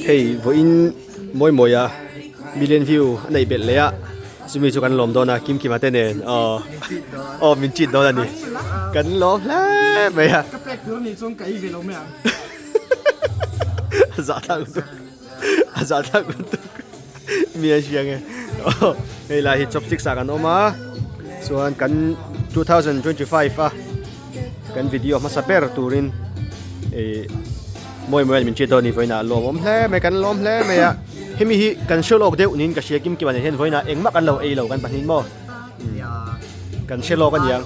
Hey, vô in mỗi à million view này biệt lẽ chỉ mình chụp cảnh lom đó na kim kim tên nè mình chít đó là nè cảnh lom lẽ mày à cái plek đó này xong cái về lâu mấy à giả thằng miền xiang nghe đây là hit chopstick sa kan oma so kan 2025 kan video mà saper turin mỗi mình chỉ đôi với na lom lẽ mày kan lom lẽ mày à hi mi hi kan show log deu nin ka sia kim kim an hen voina engma kan lo ei lo kan panin mo kan shelo kan yang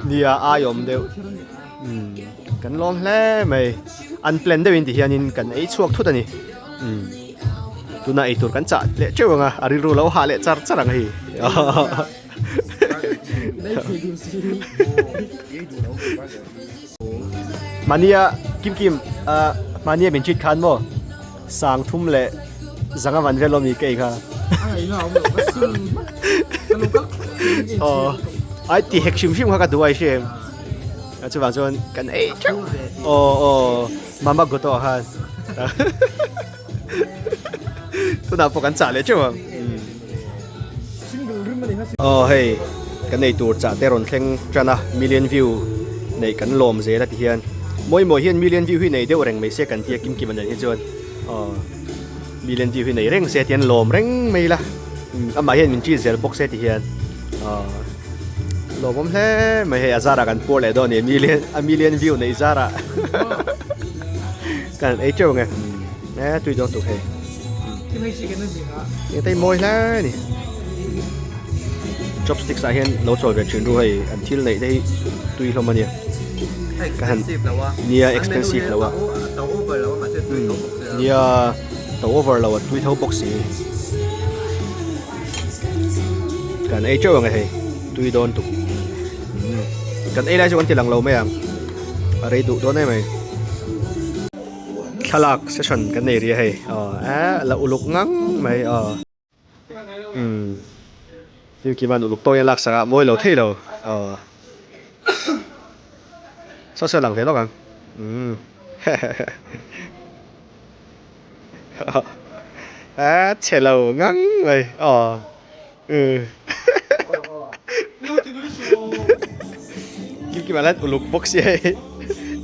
nia ayom deu kan lom hle mai an plan deu in ti hianin kan ei chuak thut ani tuna ei tur kan cha le chewanga ari ru lo ha le char charang hi mania kim kim mania min chit khan mo sang thum le zanga man velo mi ke kha ai ti hek shim shim kha duai shem chu wang chon kan ei mama go to han tu na po kan cha le chu hey kan nei tur cha te ron thleng chana million view nei kan lom ze la ti hian moi hian million view hi nei deu reng mai se kan tia kim kim an hi chon million view này reng xe tiền lồm reng mày là mà hiện mình chỉ giờ box xe thì hiện lồm thế mày hay Zara kan po lại đó này million view này Zara kan ấy chơi nghe nè tùy cho tụi hay cái tay môi lá này chopstick sa hiện nấu chổi về chuyện rồi ăn thịt này đây tùy không mà nhỉ cái nia expensive là nia tàu over là tùy thấu box cái này chơi bằng cái tùy đòn tụ cái này là cho con tiền lằng lâu mấy à ở đây tụ đó này mày thalak session cái này gì hay là uluk ngang mày yêu kỳ ban uluk tôi lạc sạ mỗi lâu thế đâu sao sao lằng thế đó càng trẻ lâu ngắn mày kim mà lát uluk box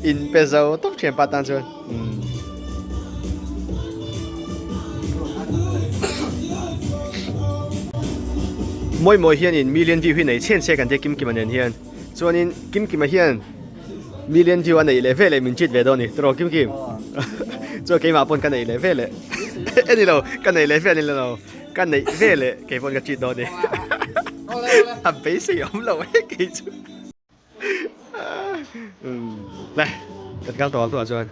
in peso top chuyện patan rồi mỗi hiền in million view này trên xe cần thế kim mà hiền cho nên kim mà hiền million view này level này mình chết về đâu nè rồi kim cho cái mà pon cái này level này anh đâu cái này level này đâu cái này level này cái pon cái chết đó nè à bấy gì ông lâu hết cái chú này cái cao to rồi cho anh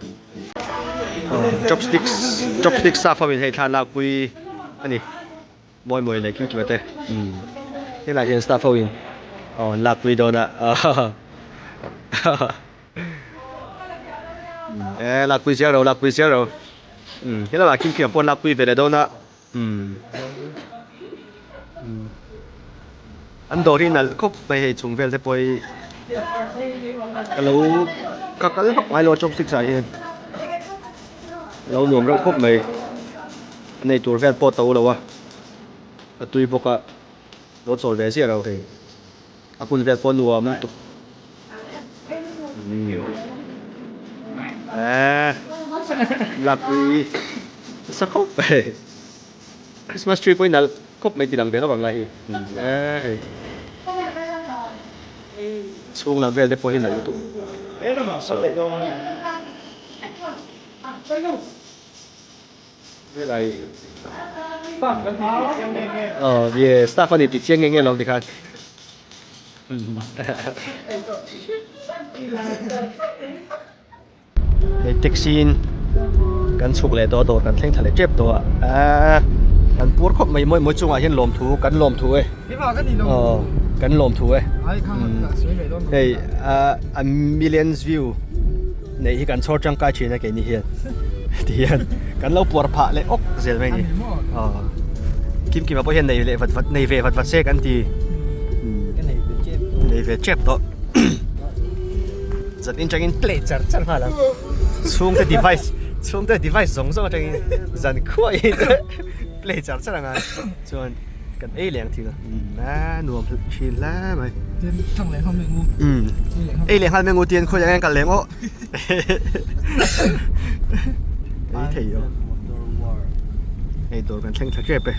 chopstick sa phong mình hay than là quy anh này mỗi này kim mà thế thế là hiện staff phong lạc quy đó nè lạc quy zero thế là kim kim pon lạc quy về đâu nè anh đồ thì là khúc về trùng về sẽ bôi cái lấu các cái học ai lo trong tích giải lâu nuông rất khúc mày này tuổi về po tàu đâu à tùy bọc à nó rồi về xe đâu thìคุณvề po nuông nó tụ lạc quy sắc khúc về Christmas tree với là khúc mấy tỷ đồng về nó bằng này xuống làm về để phơi hình này tụ với lại về staff này thì chiên nghe lòng thì khai taxiกันสุกเลยตัวกันเท่งทะเลเจ็บตัวกันปวดครบไม่ไม่จุงอ่ะเห็นลมถูกันลมถูกันลมถูเฮ้ยmillions view ในที่กันชดจังกายเชียนกันนี่เฮียที่เฮียกันเราปวดผ่าเลยอกเสียไหมนี่กิมมาพอเห็นในเวฟัดเซกันทีในเวเจ็บตัวจัดอินจังอินเพลย์จัดมาแล้วช่วงแต่ device chung te device zong zong chang zan khoi play char chang nga chuan kan ei leng thil na nuam thil la mai Tiên thằng này không bị ngu. ei leng hal me ngu tien khoi yang kan leng o ei thei yo ei dor kan thleng thak pe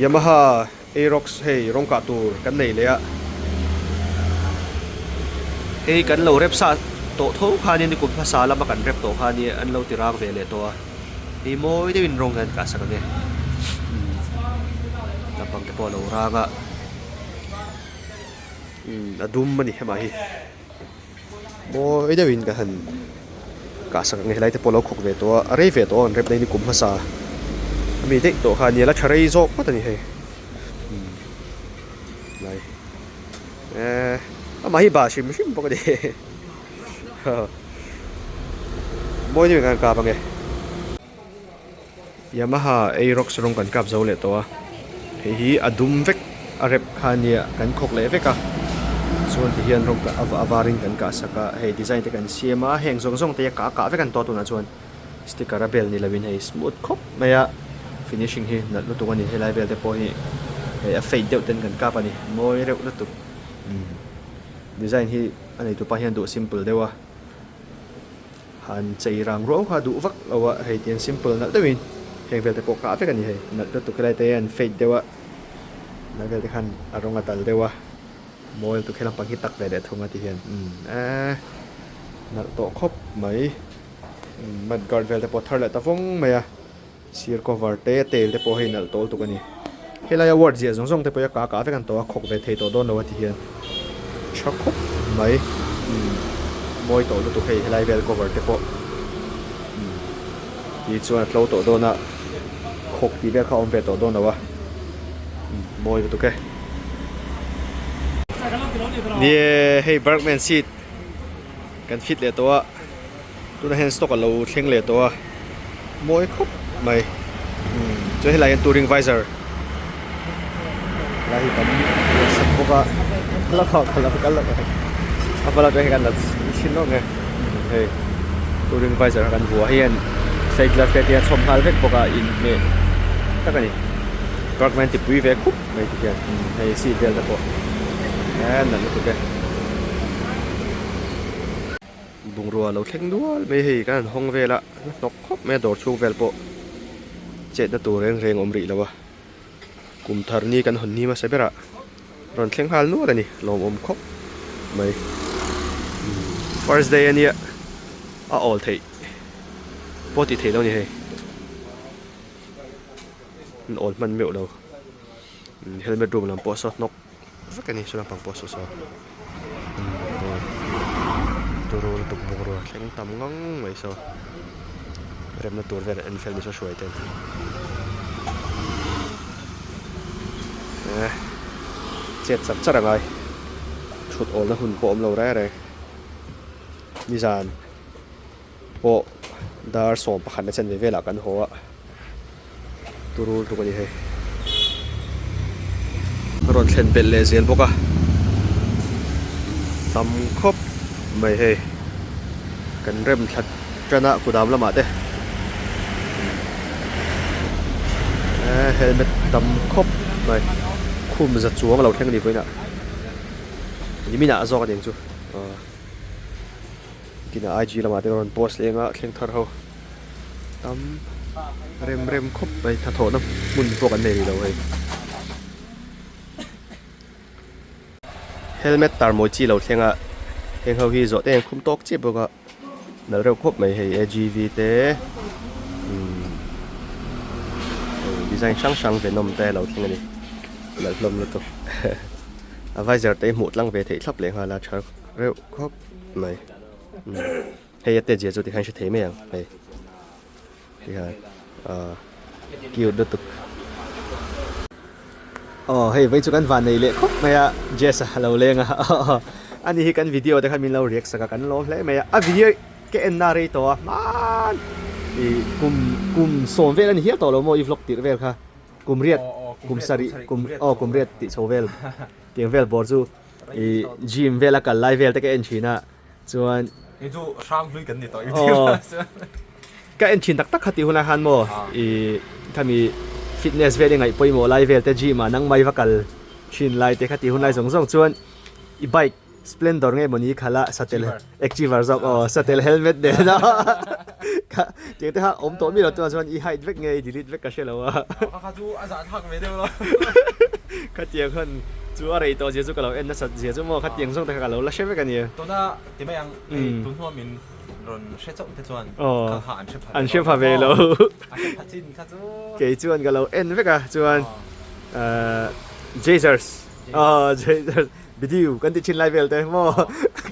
Yamaha Aerox hei rong ka tur kan nei le a ei kan lo rep sa to tho kha ni kum phasa lama kan rep to kha ni an lo tirang ve le to a ei moi de win rong kan ka sa ne lapang te po lo ranga adum mani hema hi moi de win ka han ka sa nge lai te po lo khok ve to a re ve to on rep nei ni kum phasa mi te to kha ni la tharei zo pa tani he lai ama hi ba shim shim pa ka de moi ni kan ka ba nge Yamaha Aerox rong kan kap zo le to a hi adum vek arep khania kan khok le veka chuan ti hian rong ka avaring kan ka saka he design te kan siama heng zong zong te ka ve kan to tu na chuan sticker a bel ni lawin hei smooth khop maya finishing hi na lu tu ani helai bel te po hi he a fade deuh ten kan kap ani moi reuh na tu design hi ani tu pa hian du simple dewa han chei rang ro kha du vak lawa hei tian simple na dewin heng vel te po ka ve kan ni hei na tu khelai te an fade dewa na vel te khan arong atal dewa moi tu khelam pang hi tak ve de thunga ti hian na to khop mai mat guard vel te po thar la ta vong maya sir cover te tel te po hei nal tol tu kani helai award zia zong zong te po ya ka ve kan to khok ve thei to don lo ti hian chak khop mai moi to lu tu hei helai vel cover te po ti chuan tlo to do na khok ti ve kha om ve to do na wa moi tu ke ni hei Bergman seat kan fit le to a tu na hand stock a lo thleng le to a moi khop mai cho helai an touring visor la hi kan sat boka la kha khala kal la apala to kan la chin no nge hei touring visor kan bua hian sai glass te tia chom hal vek boka in me takani Bergman ti pui ve khup mai ti hian hei seat belt te po nan lu tu ke bung ruwa lo thleng dual mai hei kan hong vela nok khop me dor chu vel po chet na tur reng reng om ri lawa kum thar ni kan hon ni ma sebera ron thleng hal nu ani lom om khop mai first day ani a all thei poti thei lo ni hei all man meu lo helmet room lam po so nok vakani so pang po so turu tuk bungro thleng tam ngang mai so rem na tur ver en fel mi so shoi ten chet sap charangai thut ol na hun po om lo ra re mizan po dar som pakhan na chen ve vela kan ho a turul tu kani he ron thlen bel le zel boka tam khop mai he kan rem that trana kudam lama te helmet tam khop mai khum za chuang lo thleng ni koina ni mina zo ka ding chu kina IG lama te ron post lenga thleng thar ho tam rem khop mai tha tho na mun po kan nei lo hei helmet tar moi chi lo thlenga heng ho hi zo te khum tok che boka nal reu khop mai hei AGV te design sang venom te lo thlenga ni nal hlom lo to visor te mut lang ve thei thlap le nga la thar reu khop mai hei ate je zo ti khan she thei me yang hei ti ha kiu do tuk hei vai chu kan van nei le khop maya jesa lo lenga ani hi kan video te khan min lo react saka kan lo hle maya a video ke en na re to man i kum som vel ani hi to lo mo i vlog tir vel kha kum riat kum sari kum riat ti chovel tiang vel bor chu i gym vela ka live vel te ke en china chuan cái chỗ sang lui gần thì tôi cái anh chín tắc tắc hati huna han mo i kami fitness về ngày poi mo lai về te gym mà nang mai vakal chin lai te khati hunai zong zong chuan i bike Splendor nge moni khala satel Activa zok satel helmet de na ke te ha om to mi lo tu chuan i hide vek nge delete vek ka shelo wa kha chu azan thak me de lo khatiang khan chu a rei to je chu ka lo en na sat je chu mo khatiang zong te ka lo la she vek ani to na ti mai ang tun ho min ron she chok te chuan kha an she pha ve lo a chin kha chu ke chuan ka lo en vek a chuan Jesus Jesus video kan ti chin live vel te mo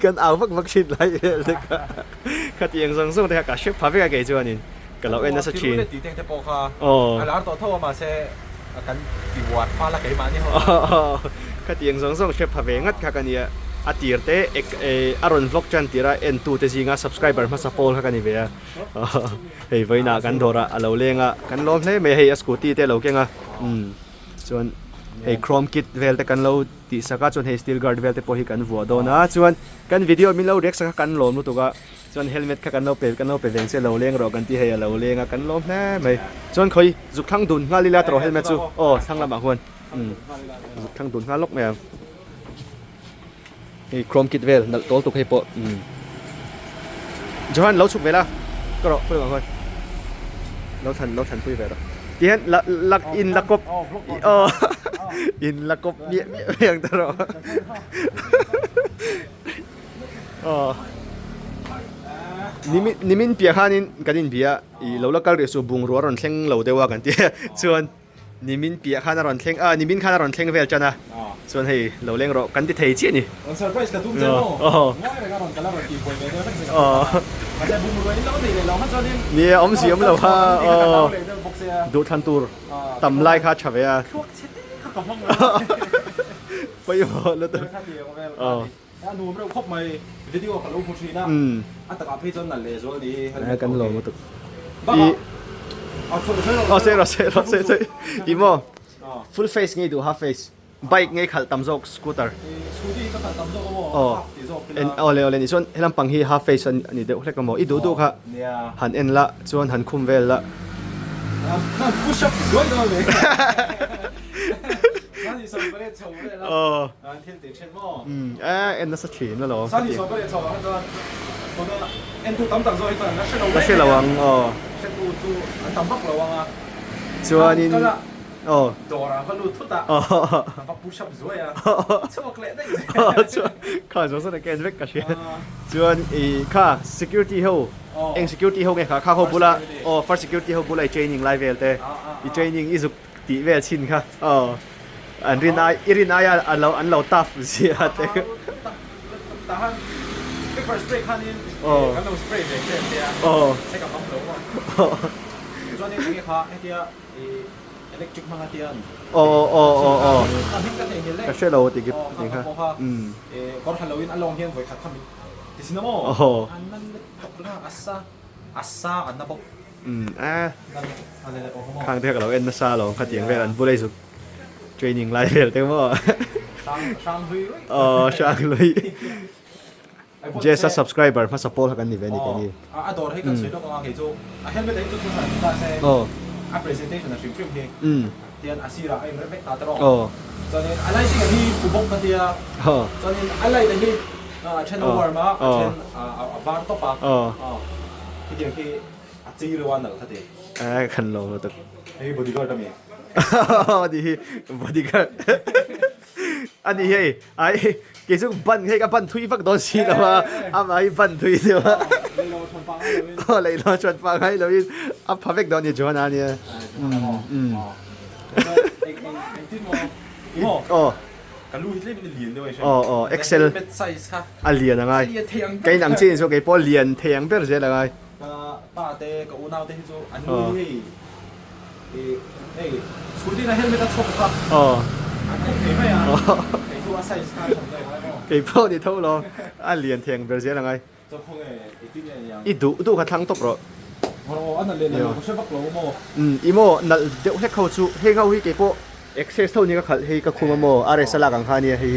kan aw vak vak chin live vel te ka khatiang zong zong te ka she pha vek a ke chuan in ka lo en na sa chin ti teng te po kha alar to tho ma se kan ti wat fa la ke ma ni ho khatiang zong zong she pha ve ngat kha kan ya atir te aron vlog chan tira en tu te zinga subscriber ma sapol kha kan ni ve a hei voina kan dora alo lenga kan lom hle me hei scooty te lo kenga chuan hei chrome kit vel te kan lo ti saka chuan hei steel guard vel te po hi kan vuah do na chuan kan video min lo rek saka kan lom lu tuka chuan helmet kha kan lo pe veng se lo leng ro kan ti hei lo lenga kan lom hle mai chuan khoi zuk thang dun nga lila tro helmet chu thang lama huan zuk thang dun nga lok me hei chrome kit vel nal tol tuk hei po johan lo chuk vela ko ro pui ma huan lo than pui ve ro ti hen lak in lakop in lakop mi yang taro nimin pia khanin kanin bia I lo lakal resu bung ro ron thleng lo dewa kan ti chuan nimin pia khana ron thleng nimin khana ron thleng vel chana chuan hei lo leng ro kan ti thei chi ni surprise ka tum je mo ngai re ga ron kala ron ki poi me de ma ja bung ro lo ni le lo ma chuan ni om si om lo ha du than tur tam lai kha chave a thuốc chết khắc cầm phong pai ho lo to nu mới khóc mày video cả lâu một na anh tập apps chân là lệ rồi đi kan lo mo to se imo full face ngai du half face bike ngai khal tam jok scooter scooter ka tam jok mo en ole ni son helam pang hi half face ani de hlek mo I du kha han en la chuan han khum vel la push up rồi đó vậy sao thì sao bây giờ chầu vậy là thiên tiền trên mò en na sa chin la lo sao thì sao bây giờ chầu anh cho còn em tu tắm tắm rồi cho nó sẽ là wang sẽ tu tắm bắc là wang à chuan in đồ là vẫn luôn thốt à và push up rồi à sao cái đấy chuan kha zo sa na ken vek ka she chuan kha security ho eng security ho nge kha ho bula for security ho bula training live vel te I training izuk ti vel chin kha an rin ai an lo tough sia te tahan cái spray khan in cái đầu spray để trên kia sẽ gặp bóng đấu mà cho nên cái kha cái kia electric mang cái tiền cái xe lâu thì cái ha con Halloween anh long hiên với khách thăm thì xin nó anh năn học được asa anh nắp bốc khang thếเราเอ็นมาซาเราขัดเสียงเวลาบุได้สุด training live เวลเต็มว่าช่างเลยเจสัส subscriber มา support กันนี่เวนี่กันนี่ดอร์ให้กันสวยด้วยกันกี่จูเห็นไม่ได้จุดทุกท่านได้เซ่presentation นะชิมฟิล์มที่เตียนอาศิระไอ้เรื่องตาตรองตอนนี้อะไรสิ่งที่ผู้บกกันเตียตอนนี้อะไรที่เช่นวอร์มาเช่นวาร์ตปะที่เดียวที่จีรวันนั่นก็ที่ขันลงตัวไอ้บอดี้การ์ดมีดีบอดี้การ์ดอันนี้เฮ้ยไอ้เกี่ยวกับบันให้กับบันทุยฟักโดนซีแล้วว่าไอ้บันทุยเดียวเลยเราชวนฟังให้เราอัพพับเวกโดนอยู่จวนอันนี้กันรู้ที่เล่นเป็นเหรียญด้วยใช่ไหมExcel เป็นไซส์ค่ะเหรียญยังไงไก่หนังจีน说给波เหรียญเทียงเป็นอะไรไงป้าเต้กับอูน่าเต้ที่อันนี้เฮ้ยสุดที่นั่นเห็นไม่ได้ชกครับอันนี้เห็นไหมอ่ะไอ้ตัวไซส์ค่ะชมได้ไหม给波你偷咯เหรียญเทียงเป็นอะไรไงจะคงไอ้ที่เนี่ยยังอีดูขัดทั้งตบหรออันนั้นเลยเราใช้บักโลโมอีโมนั่นเดี๋ยวให้เขาชูให้เขาให้เก็บพวก access เท่านี้ก็ขัดให้ก็คุมโมอะไรสลักกันข้านี่ให้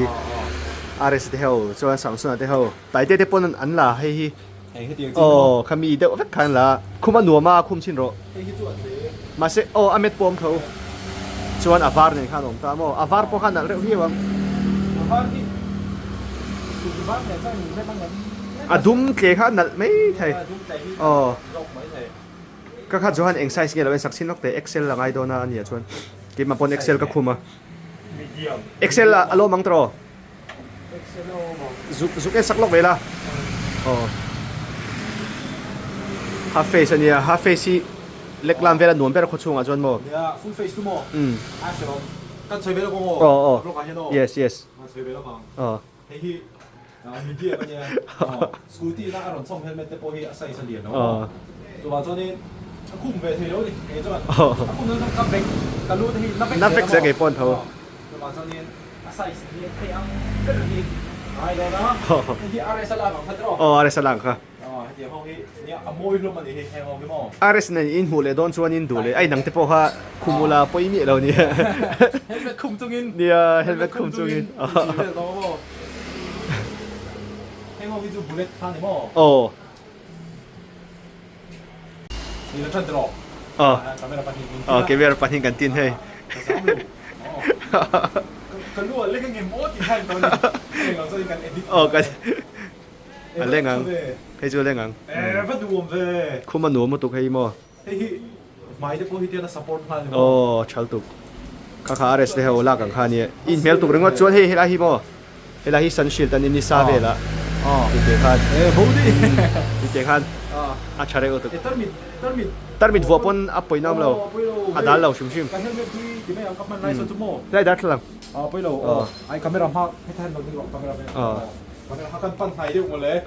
อะไรสเดียวส่วนสามส่วนเดียวแต่เดี๋ยวปนอันละให้ ไอ้เดียว โอ้ขมีเดี๋ยวเวกขันละคุมันหนัวมาคุมชินโร ไอ้ที่จวดเลย มาเซโออเมดปอมเขาชวนอาวาร์เนี่ยข้าน้องตามอาวาร์พวกขันนั่นเรื่องที่ว่า บ้านที่สุดบ้านเนี่ยสร้างอยู่ไม่บ้างเงิน อะดุมเกข้านั่นไม่ไทย ดุ้งใจที่ อ๋อ รกไม่ใช่ ก็ข้าจวนเอ็งไซส์เงี้ยเราเป็นสักชิ้นนกแต่ Excel ละไงโดนเนี่ยชวนเก็บมาปน Excel ก็คุมอ่ะ มีเดียม Excel ละอารมณ์มังตรอ เอ็กเซลมอง ซุกเอสักลกเวลาอ๋อฮาเฟสเนี่ยฮาเฟซีเล็กลามเวลาหนุนเปรอะขดช่วงอ่ะจวนโม เนี่ยฟูลเฟสทุกโม อ่ะเสร็จแล้วกันใช้เวลาก็โง่ อ๋ออ๋อ โลกาเฮโน่ yes yes มาใช้เวลาฟัง อ๋อ เฮ้ยมีเดียกันเนี่ยสกูตี้น่าอร่อยส่งเฮลเมตเตโปเฮียใส่เสลียนเนาะตัวจอนี่คุ้มเวทีแล้วดิเฮ้ยจวนคุ้มนั่นกับเบกกันรู้ที่นับเบกตัวจอนี่ใส่เสลียนเทียงก็ดีไอ้เด้อเนาะที่อะไรสลับของพัดรอ อ๋ออะไรสลังค่ะ เดี๋ยวห้องนี้เนี่ยอโมยลงมาดิแฮงออกไม่มอง อาริสเนี่ยอินหูเลยโดนชวนอินดูเลยไอ้หนังที่พวกเขาคุมูลาปอยมีเราเนี่ย เฮลเมตคุมจุงิน เนี่ยเฮลเมตคุมจุกินอ๋อ ให้มองวิจูบุลเลตทางนี้มอง โอ้ นี่เราชันตลอด อ๋อ ทำให้เราปฏิบัติ อ๋อเก็บไว้เราปทิ้งกันตินให้ ก็รู้ว่าเล่นเกมโอ้ติดให้ตอนนี้เราจะกันเอ็ดิท อ๋อกันเล่นงังให้ช่วยเล่นงัง ฟัดดูมเว้ย คุมันหนูมาตุกให้มอ เฮ้ยหมายถึงพวกที่เดียร์ซัพพอร์ตมา โอ้ชัลตุกข้าขาอาริสเลยเอาลากันข้าเนี่ยอินเมลตุกเรื่องว่าชวนให้เฮลาฮิมอเฮลาฮิสันชิลตันอินนิซาเวละ อ๋อ อีเตคัน บูดี้ อีเตคัน อ๋อ อาชาเรโอตุก ตันมิด ตัดมิดวัวปนอัปปอยน้ำเราอาดาลเราชิม การเล่นที่ไม่เอากับมันไล่สุดชั่วโมง ได้ดัดหลัง อ๋อไปเราไอ้คาเมราภาพให้ท่านเราดึงออกคาเมราภาพคาเมราภาพกันปั้นไทยด้วยหมดเลย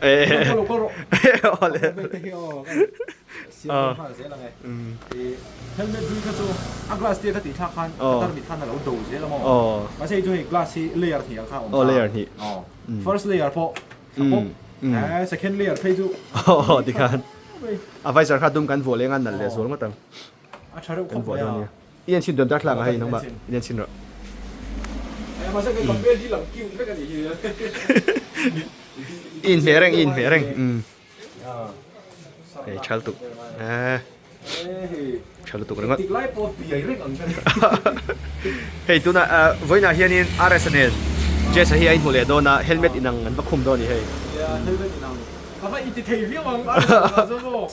ก็เราก็เรา อ๋อเลย ไม่เที่ยวเสียงภาษาเสียอะไรเฮลเมตดูก็จะอักลาสเตียก็ติดท่าคันตัดมิดคันเราดูเสียแล้วมั้งไม่ใช่ด้วยกลาสที่เลเยอร์ที่ข้าง อ๋อเลเยอร์ที่ อ๋อ first layer พอปุ๊บsecond layer เพย์จู อ๋อดีกันอ่ะไฟสารขาดดุมกันหัวเลี้ยงอันนั่นเลยส่วนมาตั้ง อาชาร์ กั ก็ น พ หัว อ เดียว เนี่ เนี่ย เอียนชินเดิมดักหลังให้น้องบ้าเอียนชินเหรอ มาสักกันเป็นที่หลังกิ้งไม่กันอีกทีเลย อินเมรงเฮ้ยชัลตุกชัลตุกเรื่องว่า ติดไล่ปอดปีเรื่องอันนั้น เฮ้ยตัวน่ะวันน่ะเฮียนี่อาร์เอสเนลเจสเฮียอินหัวเลยโดนน่ะเฮลเมตอินังอันบักคุมโดนนี่เฮ้ย เฮลเมตอีนังเขาว่าอินเตอร์เทนเรื่องมันอะไรสักอย่าง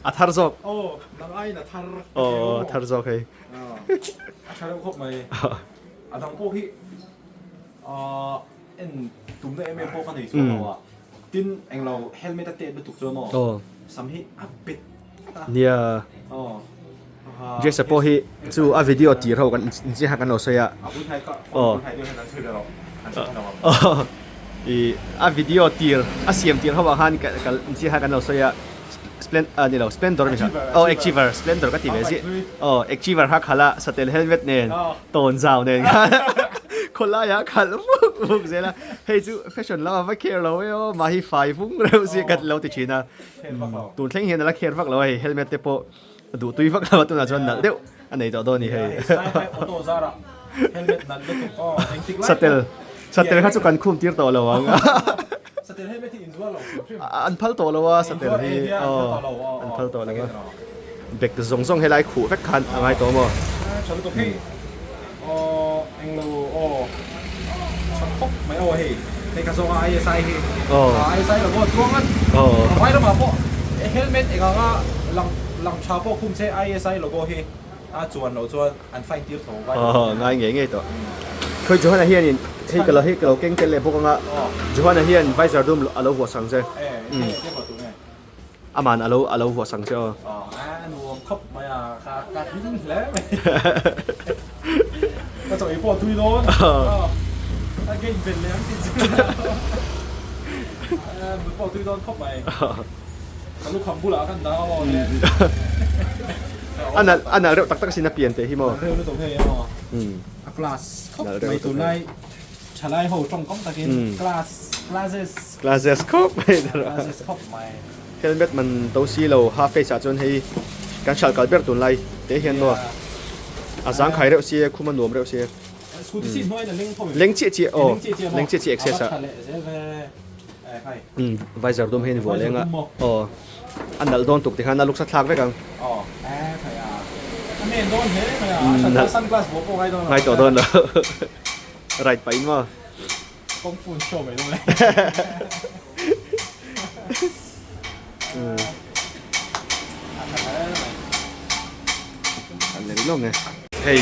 อาทาร์ซอก โอ้นางไอ้น่ะทาร์ โอ้ทาร์ซอกเฮ้ย อาชาร์ก็ครบไหมอาทางพวกที่เอ็นตุ่มได้เอ็มเอพวกกันที่ส่วนเราอ่ะตินเอ็งเราเฮลเมตเตะไปถูกตัวมั้ง โอ้ สัมผัสอัปเดต เนี่ย อ๋อ เจสพอฮีจู่อ่ะวิดีโอตีเรากันจีฮักกันเราเสีย พูดไทยก็พูดไทยด้วยนั้นช่วยเราอันนี้เรา อ๋ออีอ่ะวิดีโอตีอ่ะเสียงตีเขาบอกฮันกันจีฮักกันเราเสียนี่เรา Splendor ไม่ใช่อ๋อ Achiever Splendor ก็ตีไปสิอ๋อ Achiever ฮักขละสเตลเฮลเมตเนี่ยโตนเจ้าเนี่ยคนละอยากขัดฟุกเสียละเฮ้ยจู่แฟชั่นเราไม่เคร์เราเว้ยมาให้ไฟฟุ้งเราเสียกันเราติดชีนะตูนเท่งเห็นแล้วเคร์ฟักเราเฮลเมตเตปดูตุยฟักเราตัวน่ะจนนั่นเดี๋ยวอันไหนต่อโดนนี่เฮ้ย สเตลเขาจะกันคุมตีร์ต่อแล้ววัง สเตลให้ไม่ที่อินซัวหรอก อันพัลต่อแล้วว่าสเตลที่อันพัลต่อแล้วว่าเด็กจะส่งให้ไล่ขู่แฟกคันอะไรตัวมั้ง ฉันตัวพี่เอ็งเราฉันพบไม่เอาเฮ้ยในกระทรวงไอเอสไอเฮ้ยไอเอสไอเราก็ช่วงนั้นไว้แล้วมาพวกเฮลเมตเองก็หลังชาพวกคุมเซไอเอสไอเราก็เฮ้ยจวนเราจวนอันไฟตีร์ตัวไว้ง่ายง่ายตัวเคยจูฮันเฮียนให้กับเราเก่งเก่งเลยพวกงั้นจูฮันเฮียนไฟจะดุมอาลูหัวสังเซอามันอาลูหัวสังเซหนูครบมาการดิ้นแล้วก็จะไอ้พวกทุยโดนถ้าเก่งเป็นแล้วจริงๆพวกทุยโดนครบไปลูกคำพูดแล้วกันดาวเนี่ยอันนั้นเรื่องตักสินะเปลี่ยนเตะที่มั้งเรื่องนี้ตรงนี้กลาสครบไปตัวไหนชาไลโหตรงก้องตะกินกลาสครบไปตลอดเฮลเมตมันตัวซีเราฮาเฟสจนให้การฉลกัดเบิร์ตุนไล่เตะเห็นว่าอาสังไข่เร็วเสียคุมันหนุ่มเร็วเสียเล็งเจี๊ยโอ้เล็งเจี๊ยเอ็กเซสอะ ใคร visor dum hen vo lenga an dal don tuk ti khan aluk sa thlak ve kang ใครอันนี้โดนเฮ้ยใครฉันก็ซันกลาสบอกไว้โดน ngai to don la right pa in ma กงฟูนโชว์ไปตรงไหน an le long nge hey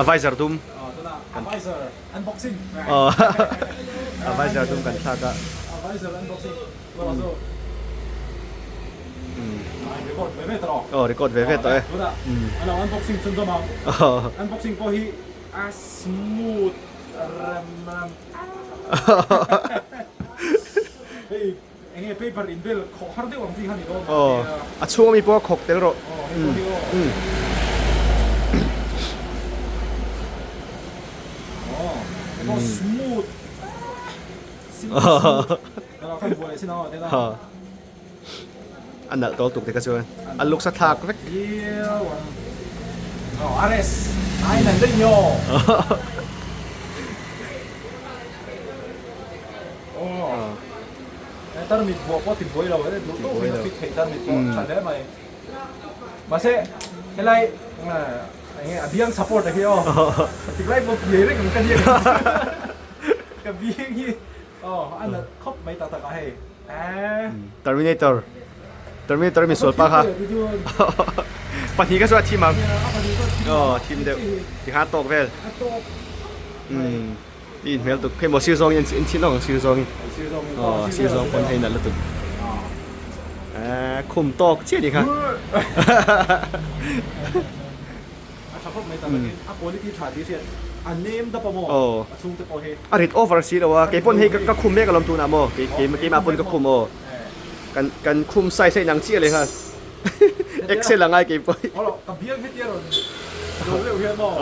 a visor dum ตัวน่ะ advisor unboxing a visor dum kan thlaka advisor unboxing ตัวเราสู้record ไปไม่ตลอด record ve ve to e ตัวน่ะอันเรา unboxing จนจะมา unboxing ก็ฮีsmooth เฮ้ยไอ้เงี้ย paper in bill ขอฮาร์ดดิสก์ของที่ข้างนี้โดนa chung mi po khok tel ro ก็ smooth เราขั้นบัวเลยใช่ไหมเดี๋ยว an dal to tuk ti ka chuan an luk sa thlak vek เยี่ยมRS ไอ้นั่นได้ยอตอนมีบัวก็ติดบัวเราเลยดูตู้มีฟิตเห็นตอนมีบัวใช่ได้ไหมมาเซ่อะไรไอ้เงี้ยเบี้ยง support อะไรอ๋อติดไล่บัวเยอะเลยกันเยอะกับเบี้ยงที่อันนั้นครบไม่ตัดกันให้Terminator มีส่วนปะคะปัจจุบันก็ส่วนทีมมั้งทีมเดียวที่หาตกเวลนี่เมลตุกเพิ่มบอกซีซองยันชิ้นน้องซีซองคนไทยนั่นละตุกคุมตกเชี่ยดีครับครบไม่ตัดกันquality tradition อันนี้มันจะประมงช่วงจะโอเคริดโอเวอร์ซีแล้วว่าเก็บปนให้ก็คุมได้กับลมตูน่ะโมเก็บเมื่อกี้มาปนก็คุมโมกันคุมใส่หนังเชี่ยเลยครับเอ็กเซลละไงเก็บไปอ๋อกับเบี้ยไม่เตี้ยหรอกโดนเร็วเพี้ยนบอก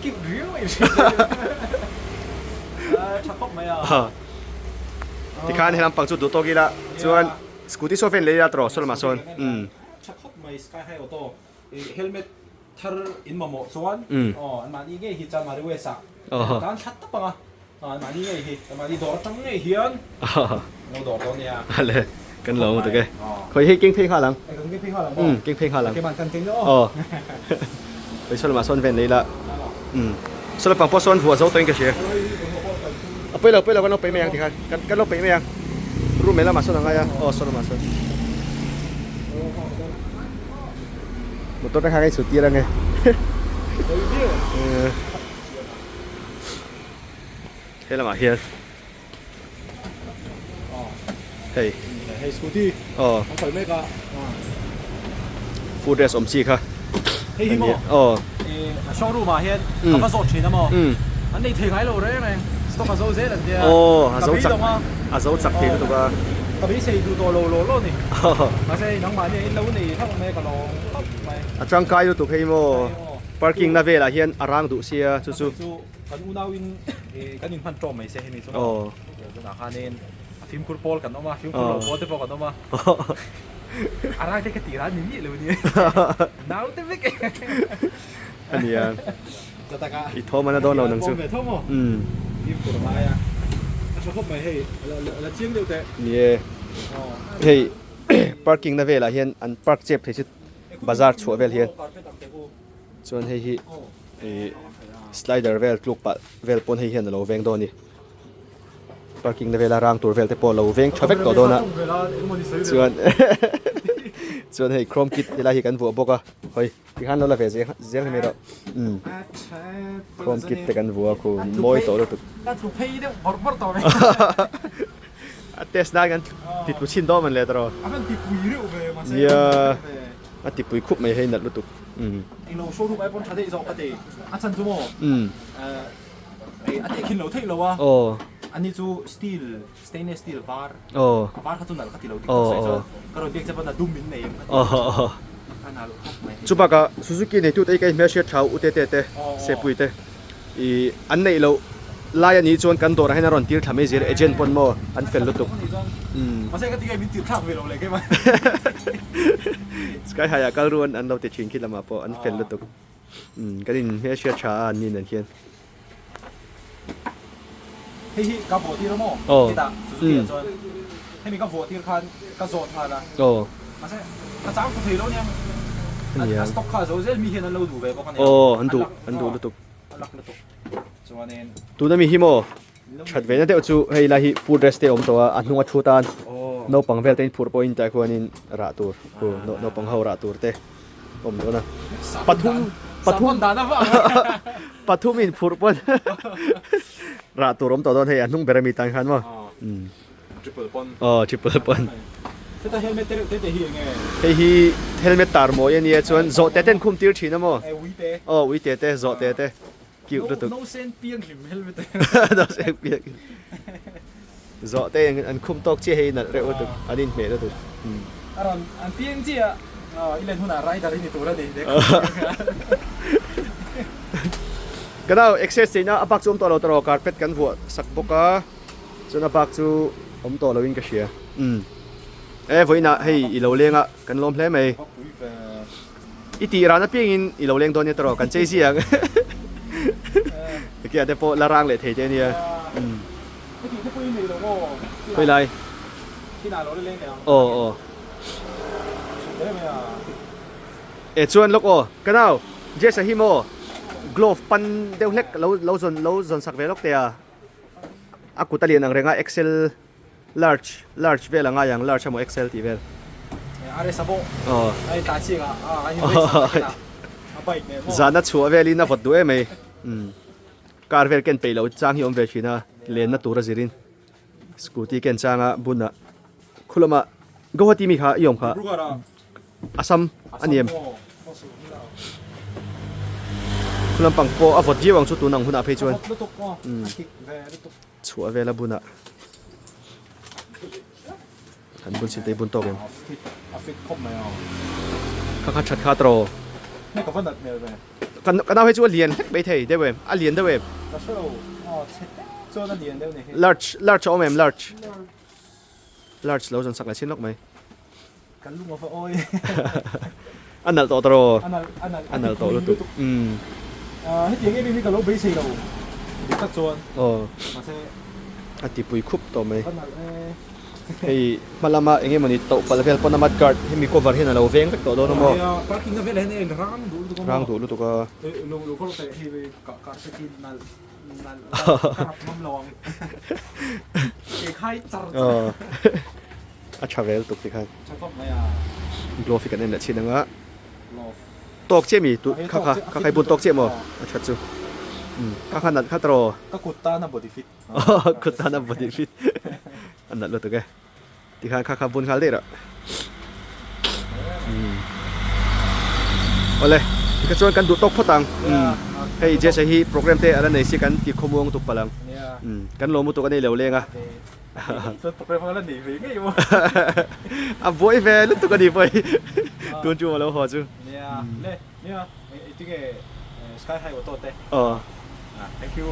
กินเรื่องไม่ใช่ชักครบไหมที่ข้าให้ทำปังจุดดูโตกี้ละส่วนสกูตี้โซเฟนเลยละตรอสโลมาโซนชักครบไหมสกายไฮออโต้เฮลเมตทัลอินมาโมส่วนอันมานี่ไงฮิตจันมาด้วยสักการชัดตั้งปะอันมานี่ไงฮิตอันมานี่ดอร์ตั้งไงเฮียนเราดอร์ตัวเนี้ยอะไรกันหลงตัวแกเคยให้เก่งเพลงข้าหลังเก่งเพลงข้าหลังเก่งเพลงข้าหลังเก่งมันกันเก่งเนาะไปโซนมาโซนเวนเลยละโซนปังพอโซนหัวโซ่ตัวเองก็เชียเอาไปเรากันเราไปไม่ยังที่กันเราไปไม่ยังรู้ไหมละมาโซนอะไรอ่ะโซนมาโซนหมดต้นราคาใกล้สุดที่แล้วไงเฮ้ยละมาเฮียเฮ้ยสกูตี้ของข่อยไม่ก็ฟูดเรสอมซีค่ะเฮ้ยฮิโม่โชว์รูมาเฮียเขาก็สดชินนะโม่อันนี้ถึงไงเราได้ไหมสต๊อกเขาเซ่แต่เดียวอาโซจักทีตัวก็กับพี่เซดูตัวโลนี่มาเซ่น้องมาเนี่ยเราเนี่ยถ้ามันไม่ก็ลองเข้าไปจังกายดูตัวเฮียโม่ parking น่าเวลาเฮียนอารางดูเสียจู่กันอุณาวินกันยินพันโจมไม่เซ่เห็นไหมส่วนหน้าคาเนนฟิล์มคูร์ปอลกันออกมาฟิล์มคูร์ปอลเตปอลกันออกมาอะไรที่กติร้านนี้เลยวันนี้หนาวเต็มเลยอันนี้อีโทมันน่าโดนเราหนังสือฟิล์มคูร์ปอลอ่ะชอบเข้าไปให้แล้วเชียงเดียวแต่นี่เฮ้ย parking น่าเวลาเฮียนอัน park เจ็บที่สุดบาซาร์ชัวเวลเฮียนส่วนให้slider เวลลูกปัดเวลปนให้เฮียนเราเวงโดนนี่parking ในเวลารางตัวเวลแต่พอเราเวงชอบเวกตัวโดนนะส่วนให้โครมคิดเวลาที่กันวัวบอกอ่ะเฮ้ยที่หันเราละเฟสเสียงไม่ได้โครมคิดแต่กันวัวคุณมวยตัวเลยตุกเทสได้กันติดปุชินโดมันเลยตลอดเยอะติดปุยคุบไม่ให้นัดลุตุกเราโชว์รูปไอ้บนชาเดย์สองปฏิอาชันจูโม่อันนี้คิดเราเท่เราวะอันนี้จูสตีลสเตนเลสสตีลบาร์บาร์เขาตัวนั้นเขาที่เราติดใส่ก็เราเรียกจะเป็นดุมมินเนมจูบากะซูซูกิเนี่ยจุดไอ้ไก่เมียเชียร์ชาวอุเตเตเซปุยเตอันนี้เราลายอันนี้จวนกันตัวให้นารอนตีร์ทำให้เสียเอเจนต์ปนโมอันเฟลลุตุกมาใช่ก็ที่ไอ้มินตีร์ข้าวเวลเลยใช่ไหมสกายหายากรู้อันเราติดชิงคิดละมาพออันเฟลลุตุกก็ดินเมียเชียร์ชาอันนี้นั่นเขียน嘿嘿，搞火梯了么？哦对的，就是这样。嘿，你搞火梯看，搞左看啦。 哦 mà sẽ nó chẳng có thể đâu nha Cái gì à? stock car rồi rất mi hiện nó lâu đủ về bao con này โอ้อันดูลุตุ lắc lắc cho nên ตูนั้นมีฮิโมชัดเวนะเดี๋ยวจูให้ลาฮิฟูดเรสเตอมตัวอันนุ่งชูตาน oh โนปังเวลเต็นฟูดพอยต์แต่ควนินราตูร์โอ้โนปังเฮาราตูร์เต้ผมดูนะปทุม đàn đó vợ ปทุมอินฟูดพอยต์ราตูร์ผมตัวโดนให้อันนุ่งเบรมีตังคันมั้ง triple pon อ๋อชิปเปิลปอน thế ta helmet thế hiện nghe เฮ้ยเฮลเมตตาร์โมยันเนี่ยชวนโจเตเต้นคุมตีร์ชีนะมั้ง ai quý tế อ๋อวิเตเต้โจเตเต้คิวลุตุ no sen piang lim helmet เราเสียเปียกโจเต้อันคุมตอกเชี่ยให้นัดเร็วตุอันนี้เมลุตุ aron an piang chi à ilen huna rai dari ni tura ni ก็ได้ access สินะอัปักจูมตัวเราตลอดการเป็ดกันหัวสักปกะจนอัปักจูผมตัวเราวิ่งกระเชียเอ้วันนี้ให้อีเราเลี้ยงอ่ะกันลมเพลไหมอีตีร้านนั้นเพียงอินอีเราเลี้ยงตัวนี้ตลอดกันเจ๊เสียงเกี่ยแต่พอละร่างเลยเทเจเนี่ย cái gì nó quy mì đâu cô ไปเลย khi nào nó lên kìa โอ้โอ้ đấy mày à เอชวนลูกโอ้ก็ได้เจสฮิโม glove ปันเดี๋ยวเล็กเราสักเวลกเตียอากูตะเลียนอังเรงอ่ะ XL large เวลางาอย่าง large ชั่วโมง XL ที่เวล 아래 사보 อ๋อ 아니 다치가 아 아니 왜 아빠 있네 뭐 จานัดชัวเวลิน่าฟัดด้วยไหมการเวลเกนไปแล้วจ้างฮิอมเวชินะเลนนัตัวจิรินสกูตี้เกนจ้างอ่ะบุญนะคุณละมาก็ว่าที่มีค่ะยอมค่ะ 누가라 อาซัมอันนี้คุณลำปังโปอ่ะฟัดยี่วังชุดตัวหนังหุ่นอาเพจวน 루톡 루톡 ชัวเวลบุญนะทันบุญสิเตบุญโตเกม 아핏 컵마요 ข้าขัดชัดข้าโตร 내가 봤나 내가 กันเอาให้ชัวเลียนไปเทยได้เว้ยอ่ะเลียนได้เว้ย 나쇼로 어 저는 니엔데 네 large โอเมม large เราจนสักหลายชิ้นหรอกไหม 갈룽어 오이 อันนั้นโตโตร 안날 อันนั้นโตลุตุ아 해티에 비미가 로 베이스라고 딱 좋은 โอ้ 맛에 อันที่ปุยคุบต่อไหม 안날 에 ให้มาละมาเองมันนี่โตปลาเวลปนมัดการ์ดให้มี cover ให้เราเวงสักตัวโดนมั้ง 파킹 가벨 해네 랑 누르도 ร่างถูลุตุก็ 로 걸어 때 히베 가스킨 날การลองเอกให้จัด อาชาเวลตุกติครับ ใช่ก็ไม่อ่ะ โกลฟิกันเนี่ยชิ้นนึงอ่ะ รอ ตอกเชี่ยมีตุข้าใครบุญตอกเชี่ยมั้งอาชัดจูข้าขนาดข้าตรอ ก็กุดตาหน้าบอดี้ฟิต กุตานาบดีฟิตอันนั้นลุตุกที่ข้าบุญข้าเด็ดอ่ะเอาเลยที่กระชวนกันดูตอกพตังให้เจสฮีโปรแกรมเตะอะไรในสิกันที่ขโมยตุกพลัง เนี่ย กันลงมุตุกันในเหลวเลี้ยงอ่ะ ตัวโปรแกรมแล้วหนีไปไงวะ อ่ะบอยแฟนลุตุกันดีไปตัวจูมาแล้วหัวจู เนี่ยเนี่ยไอ้ที่แกสกายไฮโอโต้เต้ อ๋อ thank you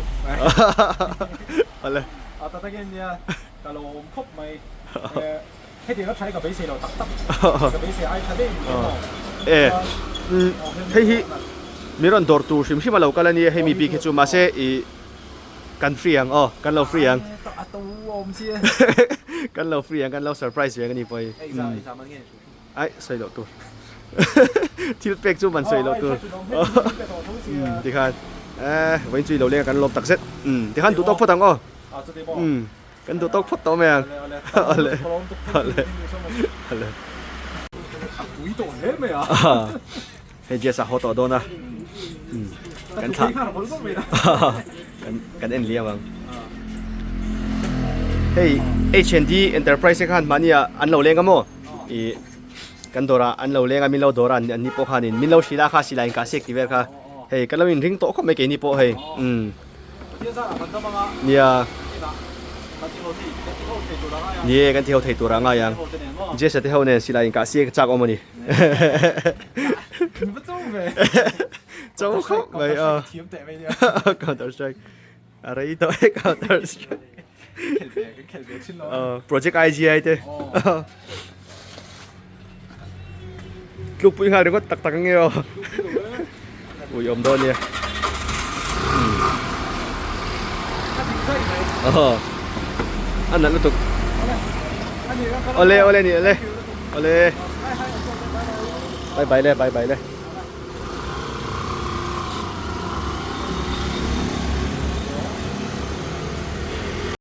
เอาเลย อ่ะตอนนี้เนี่ยกะโลมครบไหมให้เดี๋ยวเราใช้กับเบสเราตักกับเบสไอ้ใช้ได้ เอ๊ะให้ฮิมีรอนดอร์ตูชิมมาเรากันแล้วนี่ให้มีปีกจูมาเซอีกันฟรียังอ๋อกันเราฟรียัง ตัวอมเชีย กันเราฟรียังกันเราเซอร์ไพรส์ยังกันนี่ไป ไอ้สามมันเงี้ย ไอ้ใส่ดอกตัวที่เป็กจูมันใส่ดอกตัวที่ขันวันจุยเราเรียกกันลมตักเซ็ตที่ขันตัวตอกพอตังอ๋อกันตัวตอกพอต่อแม่งเอาเลยเอาเลย อุ้ยตัวเล็กไหมอ่ะ ให้เจสาฮอต่อโดนนะกันขากันเอ็นเลียบังเฮ้ย H&D Enterprise ขันมันเนี่ยอันเราเลี้ยงกันมั้งอีกันตัวละอันเราเลี้ยงกันมินเราตัวละอันนี้พวกขันมินเราศิลาค่ะศิลาอินกาเซกที่เวลค่ะเฮ้ยกันเราอินริงโต๊ะก็ไม่เก่งนี่พวกเฮ้ยเนี่ยนี่กันที่เขาเทตัวร่างยังเจสที่เขาเนี่ยศิลาอินกาเซกจากอมันนี่เจ้าเขาไม่Counter Strike อะไรตัวCounter Strike Project IGI เต้ลูกปุ้ยหาเดี๋ยวก็ตักๆเงี้ยอุ้ยอมโดนเนี่ย อันนั้นตุกโอเล่นี่โอเล่ไปเลย